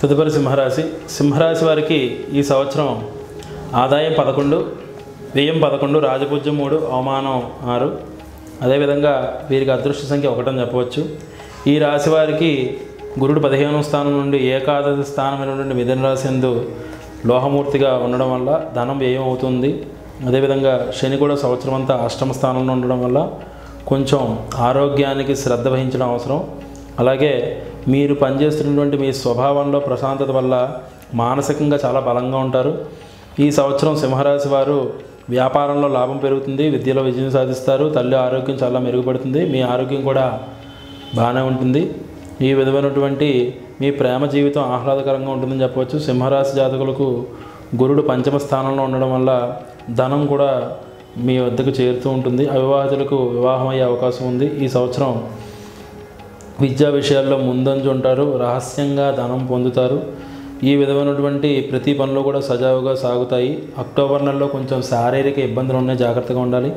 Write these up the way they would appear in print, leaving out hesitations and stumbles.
తదుపరి సింహరాశి. సింహరాశి వారికి ఈ సంవత్సరం ఆదాయం 11, వ్యయం 11, రాజపూజ్యం 3, అవమానం 6. అదేవిధంగా వీరికి అదృష్ట సంఖ్య 1 అని చెప్పవచ్చు. ఈ రాశి వారికి గురుడు 15వ స్థానం నుండి ఏకాదశి స్థానమైనటువంటి మిథున రాశి యందు లోహమూర్తిగా ఉండడం వల్ల ధనం వ్యయం అవుతుంది. అదేవిధంగా శని కూడా సంవత్సరం అంతా అష్టమ స్థానంలో ఉండడం వల్ల కొంచెం ఆరోగ్యానికి శ్రద్ధ వహించడం అవసరం. అలాగే మీరు పనిచేస్తున్నటువంటి మీ స్వభావంలో ప్రశాంతత వల్ల మానసికంగా చాలా బలంగా ఉంటారు. ఈ సంవత్సరం సింహరాశి వారు వ్యాపారంలో లాభం పెరుగుతుంది, విద్యలో విజయం సాధిస్తారు, తల్లి ఆరోగ్యం చాలా మెరుగుపడుతుంది, మీ ఆరోగ్యం కూడా బాగానే ఉంటుంది. ఈ విధమైనటువంటి మీ ప్రేమ జీవితం ఆహ్లాదకరంగా ఉంటుందని చెప్పవచ్చు. సింహరాశి జాతకులకు గురుడు పంచమ స్థానంలో ఉండడం వల్ల ధనం కూడా మీ వద్దకు చేరుతూ ఉంటుంది. అవివాహితులకు వివాహం అయ్యే అవకాశం ఉంది. ఈ సంవత్సరం విద్యా విషయాల్లో ముందంజు ఉంటారు, రహస్యంగా ధనం పొందుతారు. ఈ విధమైనటువంటి ప్రతి పనులు కూడా సజావుగా సాగుతాయి. అక్టోబర్ నెలలో కొంచెం శారీరక ఇబ్బందులు ఉన్నాయి, జాగ్రత్తగా ఉండాలి.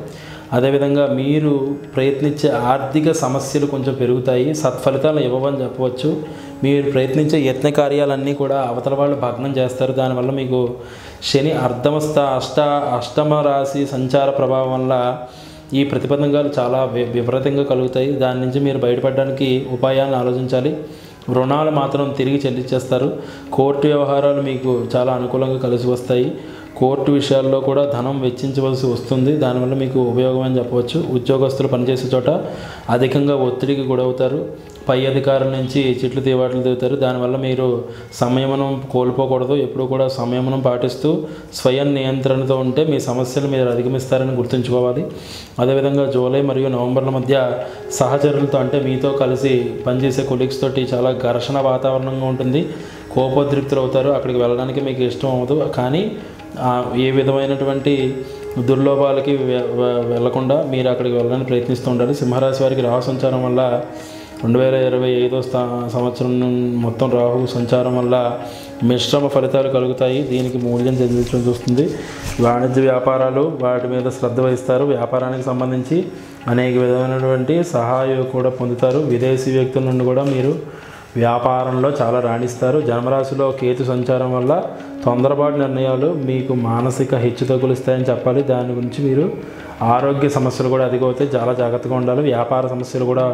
అదేవిధంగా మీరు ప్రయత్నించే ఆర్థిక సమస్యలు కొంచెం పెరుగుతాయి, సత్ఫలితాలు ఇవ్వవని చెప్పవచ్చు. మీరు ప్రయత్నించే యత్న కార్యాలన్నీ కూడా అవతల వాళ్ళు భగ్నం చేస్తారు. దానివల్ల మీకు శని అష్టమ రాశి సంచార ప్రభావం వల్ల ఈ ప్రతిబంధకాలు చాలా విపరీతంగా కలుగుతాయి. దాని నుంచి మీరు బయటపడడానికి ఉపాయాలను ఆలోచించాలి. రుణాలు మాత్రం తిరిగి చెల్లించేస్తారు. కోర్టు వ్యవహారాలు మీకు చాలా అనుకూలంగా కలిసి వస్తాయి. కోర్టు విషయాల్లో కూడా ధనం వెచ్చించవలసి వస్తుంది. దానివల్ల మీకు ఉపయోగం అని చెప్పవచ్చు. ఉద్యోగస్తులు పనిచేసే చోట అధికంగా ఒత్తిడికి గురవుతారు. పై అధికారుల నుంచి చిట్లు తీవాట్లు దిగుతారు. దానివల్ల మీరు సంయమనం కోల్పోకూడదు. ఎప్పుడూ కూడా సంయమనం పాటిస్తూ స్వయం నియంత్రణతో ఉంటే మీ సమస్యలు మీరు అధిగమిస్తారని గుర్తుంచుకోవాలి. అదేవిధంగా జూలై మరియు నవంబర్ల మధ్య సహచరులతో, అంటే మీతో కలిసి పనిచేసే కొలీగ్స్ తోటి చాలా ఘర్షణ వాతావరణంగా ఉంటుంది. కోపోద్రిక్తులు అవుతారు. అక్కడికి వెళ్ళడానికి మీకు ఇష్టం అవ్వదు. కానీ ఏ విధమైనటువంటి దుర్లోభాలకి వెళ్లకుండా మీరు అక్కడికి వెళ్ళడానికి ప్రయత్నిస్తూ ఉండాలి. సింహరాశి వారికి రాహు సంచారం వల్ల 2025 సంవత్సరం మొత్తం రాహు సంచారం వల్ల మిశ్రమ ఫలితాలు కలుగుతాయి. దీనికి మూల్యం చెల్లించడం చూస్తుంది. వాణిజ్య వ్యాపారాలు వాటి మీద శ్రద్ధ వహిస్తారు. వ్యాపారానికి సంబంధించి అనేక విధమైనటువంటి సహాయం కూడా పొందుతారు. విదేశీ వ్యక్తుల నుండి కూడా మీరు వ్యాపారంలో చాలా రాణిస్తారు. జన్మరాశిలో కేతు సంచారం వల్ల తొందరపాటు నిర్ణయాలు మీకు మానసిక హెచ్చుతగ్గులు ఇస్తాయని చెప్పాలి. దాని గురించి మీరు ఆరోగ్య సమస్యలు కూడా అధికమవుతాయి, చాలా జాగ్రత్తగా ఉండాలి. వ్యాపార సమస్యలు కూడా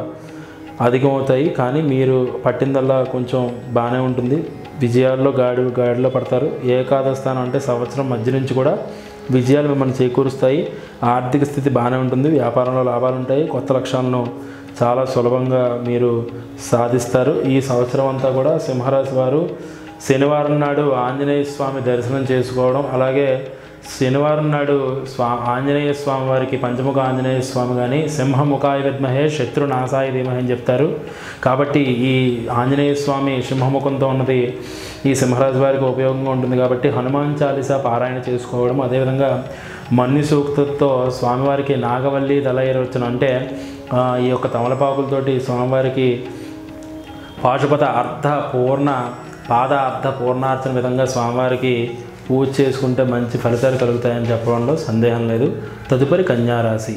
అధికమవుతాయి. కానీ మీరు పట్టిందల్లా కొంచెం బాగానే ఉంటుంది. విజయాల్లో గాడిలో పడతారు. ఏకాదశ స్థానం అంటే సంవత్సరం మధ్య నుంచి కూడా విజయాలు మిమ్మల్ని చేకూరుస్తాయి. ఆర్థిక స్థితి బాగానే ఉంటుంది. వ్యాపారంలో లాభాలు ఉంటాయి. కొత్త లక్ష్యాలను చాలా సులభంగా మీరు సాధిస్తారు. ఈ సంవత్సరం అంతా కూడా సింహరాశి వారు శనివారం నాడు ఆంజనేయ స్వామి దర్శనం చేసుకోవడం, అలాగే శనివారం నాడు ఆంజనేయ స్వామి వారికి పంచముఖ ఆంజనేయ స్వామి కానీ సింహముఖాయ విద్మహే శత్రునాశాయ ధీమహి అని చెప్తారు. కాబట్టి ఈ ఆంజనేయ స్వామి సింహముఖంతో ఉన్నది ఈ సింహరాశి వారికి ఉపయోగంగా ఉంటుంది. కాబట్టి హనుమాన్ చాలీసా పారాయణ చేసుకోవడం, అదేవిధంగా మన్యు సూక్తంతో స్వామివారికి నాగవల్లి దళైరవచనం, అంటే ఈ యొక్క తమలపాకులతోటి స్వామివారికి పాశుపత పాద అర్ధ పూర్ణార్చన విధంగా స్వామివారికి పూజ చేసుకుంటే మంచి ఫలితాలు కలుగుతాయని చెప్పడంలో సందేహం లేదు. తదుపరి కన్యారాశి.